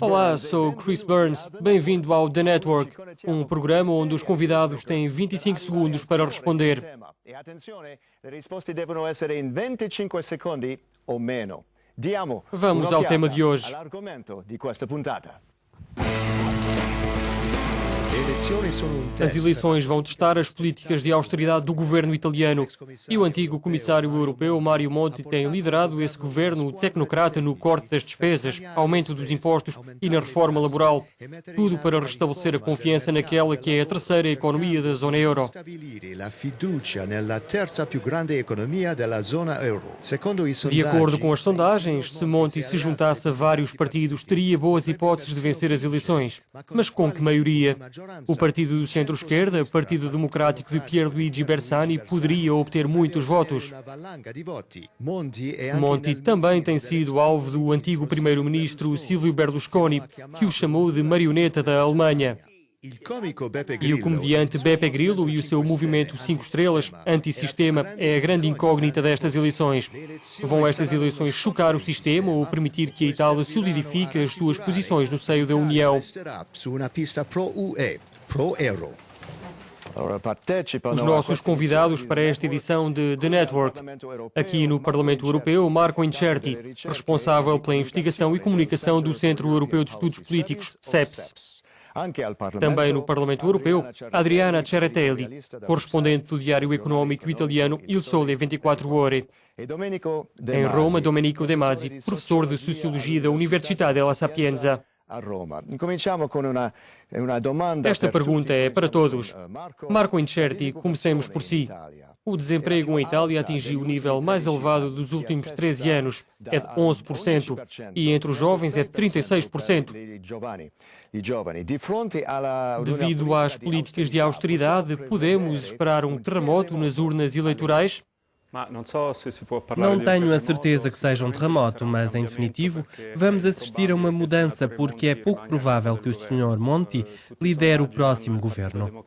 Olá, sou Chris Burns. Bem-vindo ao The Network, um programa onde os convidados têm 25 segundos para responder. E attenzione, le risposte devono essere in 25 secondi o meno. Diamo Vamos ao tema de hoje. all'argomento di questa puntata. As eleições vão testar as políticas de austeridade do governo italiano e o antigo comissário europeu Mario Monti tem liderado esse governo tecnocrata no corte das despesas, aumento dos impostos e na reforma laboral. Tudo para restabelecer a confiança naquela que é a terceira economia da zona euro. De acordo com as sondagens, se Monti se juntasse a vários partidos, teria boas hipóteses de vencer as eleições. Mas com que maioria? O Partido do Centro-Esquerda, o Partido Democrático de Pierluigi Bersani, poderia obter muitos votos. Monti também tem sido alvo do antigo primeiro-ministro Silvio Berlusconi, que o chamou de marioneta da Alemanha. E o comediante Beppe Grillo e o seu movimento 5 estrelas, antissistema, é a grande incógnita destas eleições. Vão estas eleições chocar o sistema ou permitir que a Itália solidifique as suas posições no seio da União? Os nossos convidados para esta edição de The Network. Aqui no Parlamento Europeu, Marco Incerti, responsável pela investigação e comunicação do Centro Europeu de Estudos Políticos, CEPS. Também no Parlamento Europeu, Adriana Cerretelli, correspondente do Diário Económico italiano Il Sole 24 Ore. Em Roma, Domenico De Masi, professor de Sociologia da Università della Sapienza. Esta pergunta é para todos. Marco Incerti, comecemos por si. O desemprego em Itália atingiu o nível mais elevado dos últimos 13 anos, é de 11%, e entre os jovens é de 36%. Devido às políticas de austeridade, podemos esperar um terremoto nas urnas eleitorais? Não tenho a certeza que seja um terremoto, mas, em definitivo, vamos assistir a uma mudança porque é pouco provável que o Sr. Monti lidere o próximo governo.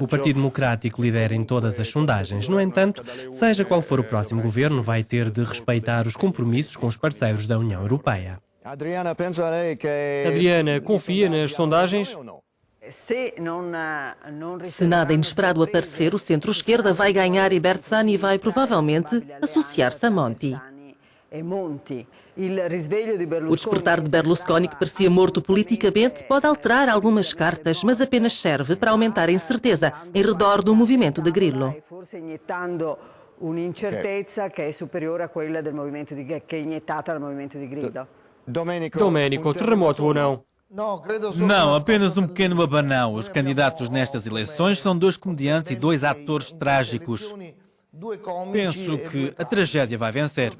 O Partido Democrático lidera em todas as sondagens. No entanto, seja qual for o próximo governo, vai ter de respeitar os compromissos com os parceiros da União Europeia. Adriana, confia nas sondagens? Se nada inesperado aparecer, o centro-esquerda vai ganhar e Bersani vai provavelmente associar-se a Monti. O despertar de Berlusconi, que parecia morto politicamente, pode alterar algumas cartas, mas apenas serve para aumentar a incerteza em redor do movimento de Grillo. Un'incertezza che è superiore a quella del movimento che è iniettata dal movimento di Grillo. Domenico, terremoto ou não? Não, apenas um pequeno abanão. Os candidatos nestas eleições são dois comediantes e dois atores trágicos. Penso que a tragédia vai vencer.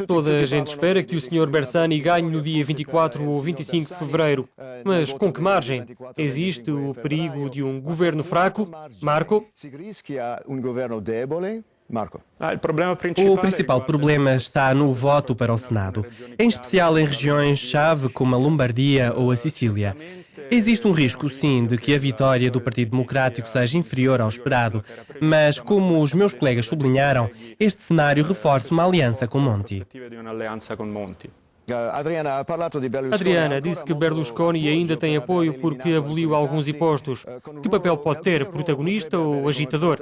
Toda a gente espera que o Sr. Bersani ganhe no dia 24 ou 25 de fevereiro. Mas com que margem? Existe o perigo de um governo fraco? Marco? O principal problema está no voto para o Senado, em especial em regiões-chave como a Lombardia ou a Sicília. Existe um risco, sim, de que a vitória do Partido Democrático seja inferior ao esperado, mas, como os meus colegas sublinharam, este cenário reforça uma aliança com Monti. Adriana disse que Berlusconi ainda tem apoio porque aboliu alguns impostos. Que papel pode ter, protagonista ou agitador?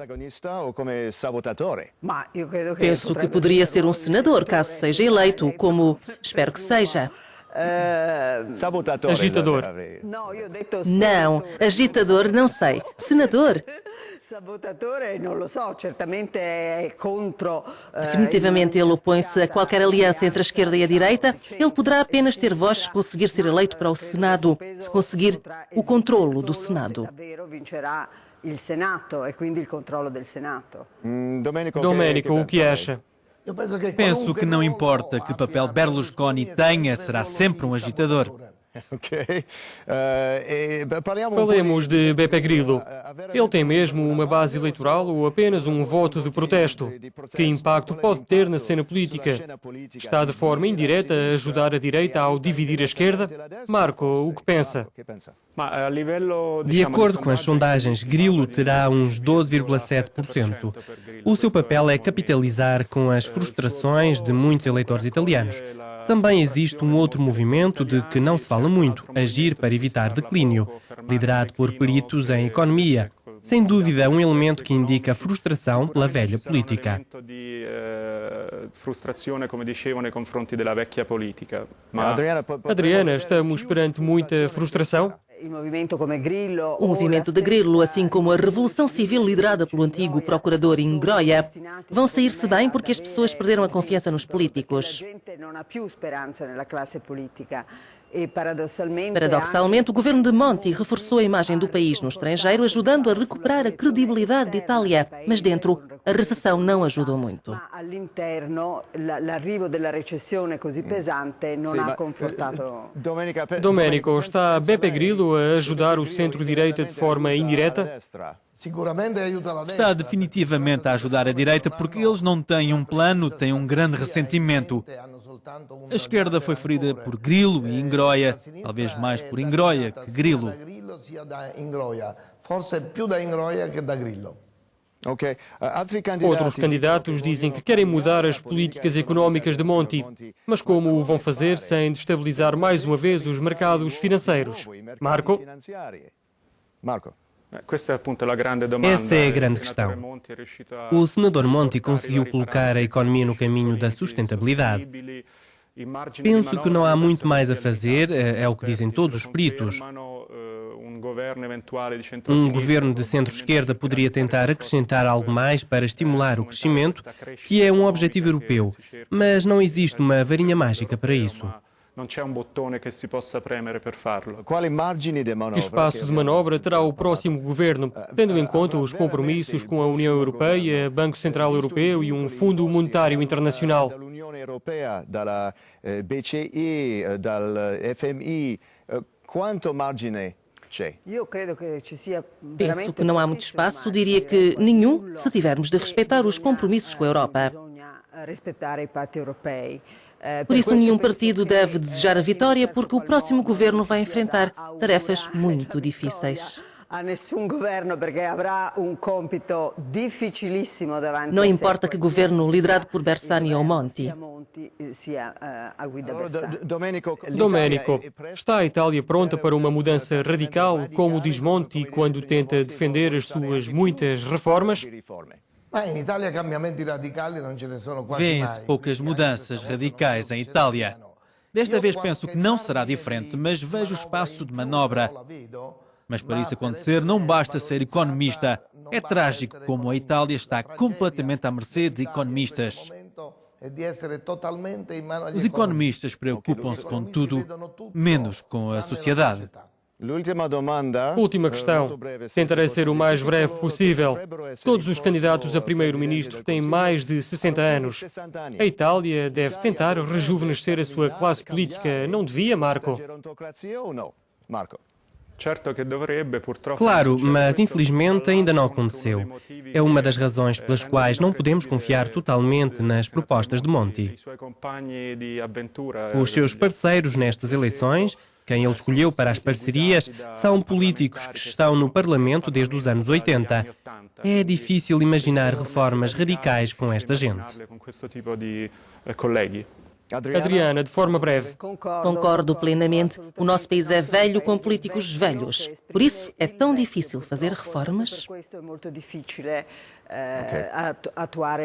Penso que poderia ser um senador, caso seja eleito, como espero que seja. Agitador. Não, agitador não sei. Senador? Definitivamente ele opõe-se a qualquer aliança entre a esquerda e a direita. Ele poderá apenas ter voz se conseguir ser eleito para o Senado, se conseguir o controlo do Senado. Domenico, o que acha? Penso que não importa que papel Berlusconi tenha, será sempre um agitador. Falemos de Beppe Grillo. Ele tem mesmo uma base eleitoral ou apenas um voto de protesto? Que impacto pode ter na cena política? Está de forma indireta a ajudar a direita ao dividir a esquerda? Marco, o que pensa? De acordo com as sondagens, Grillo terá uns 12,7%. O seu papel é capitalizar com as frustrações de muitos eleitores italianos. Também existe um outro movimento de que não se fala muito, agir para evitar declínio, liderado por peritos em economia. Sem dúvida, um elemento que indica frustração pela velha política. Adriana, estamos perante muita frustração? O movimento de Grillo, assim como a revolução civil liderada pelo antigo procurador Ingroia, vão sair-se bem porque as pessoas perderam a confiança nos políticos. Paradoxalmente, o governo de Monti reforçou a imagem do país no estrangeiro, ajudando a recuperar a credibilidade de Itália. Mas dentro, a recessão não ajudou muito. Domenico, está Beppe Grillo a ajudar o centro-direita de forma indireta? Está definitivamente a ajudar a direita porque eles não têm um plano, têm um grande ressentimento. A esquerda foi ferida por Grillo e Ingroia, talvez mais por Ingroia que Grillo. Outros candidatos dizem que querem mudar as políticas económicas de Monti, mas como o vão fazer sem destabilizar mais uma vez os mercados financeiros? Marco? Essa é a grande questão. O senador Monti conseguiu colocar a economia no caminho da sustentabilidade. Penso que não há muito mais a fazer, é o que dizem todos os peritos. Um governo de centro-esquerda poderia tentar acrescentar algo mais para estimular o crescimento, que é um objetivo europeu, mas não existe uma varinha mágica para isso. Que espaço de manobra terá o próximo governo, tendo em conta os compromissos com a União Europeia, Banco Central Europeu e um Fundo Monetário Internacional? Dalla BCE, dal FMI, quanto margine c'è? Penso que não há muito espaço, diria que nenhum, se tivermos de respeitar os compromissos com a Europa. Por isso, nenhum partido deve desejar a vitória, porque o próximo governo vai enfrentar tarefas muito difíceis. Não importa que governo liderado por Bersani ou Monti. Domenico, está a Itália pronta para uma mudança radical, como diz Monti quando tenta defender as suas muitas reformas? Vêem-se poucas mudanças radicais em Itália. Desta vez penso que não será diferente, mas vejo espaço de manobra. Mas para isso acontecer não basta ser economista. É trágico como a Itália está completamente à mercê de economistas. Os economistas preocupam-se com tudo, menos com a sociedade. Última questão. Tentarei ser o mais breve possível. Todos os candidatos a primeiro-ministro têm mais de 60 anos. A Itália deve tentar rejuvenescer a sua classe política. Não devia, Marco? Claro, mas infelizmente ainda não aconteceu. É uma das razões pelas quais não podemos confiar totalmente nas propostas de Monti. Os seus parceiros nestas eleições, quem ele escolheu para as parcerias, são políticos que estão no Parlamento desde os anos 80. É difícil imaginar reformas radicais com esta gente. Adriana, de forma breve. Concordo plenamente. O nosso país é velho com políticos velhos. Por isso, é tão difícil fazer reformas. Atuar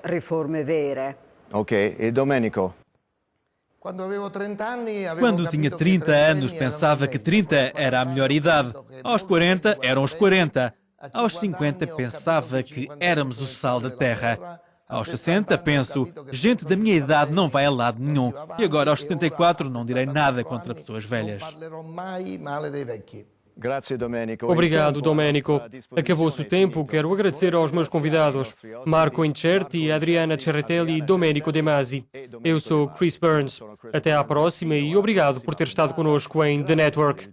reforme vere. Ok, e Domenico? Quando tinha 30 anos, pensava que 30 era a melhor idade. Aos 40, eram os 40. Aos 50, pensava que éramos o sal da terra. Aos 60, penso, gente da minha idade não vai a lado nenhum. E agora, aos 74, não direi nada contra pessoas velhas. Obrigado, Domenico. Acabou-se o tempo. Quero agradecer aos meus convidados, Marco Incerti, Adriana Cerretelli e Domenico De Masi. Eu sou Chris Burns. Até à próxima e obrigado por ter estado conosco em The Network.